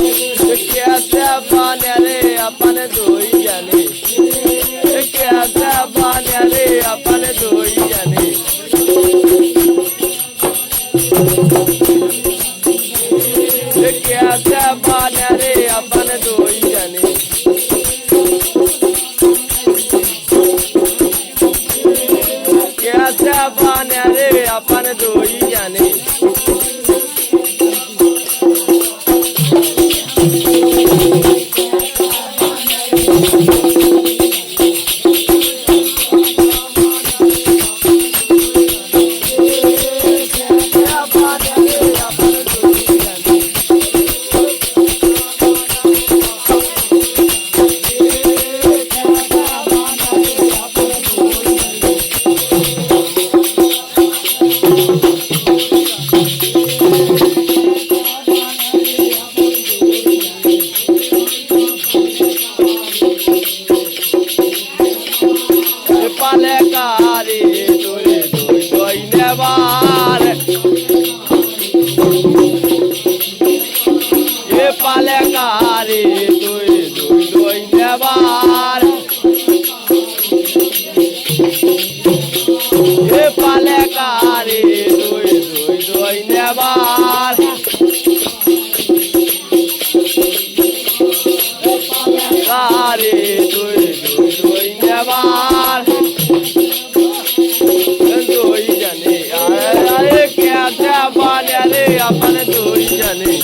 कैसे पाने रे अपन धोई जाने कैसे पाने रे अपन धोई जाने कैसे पाने रे अपन धोई जाने कैसे पाने रे अपन धोई जाने पालकारी दोई दोई दोई नेवार ये पालकारी दोई दोई दोई नेवार ये पालकारी दोई दोई दोई नेवार कारी दोई दोई दोई नेवार पाने रे अपन धोई जाने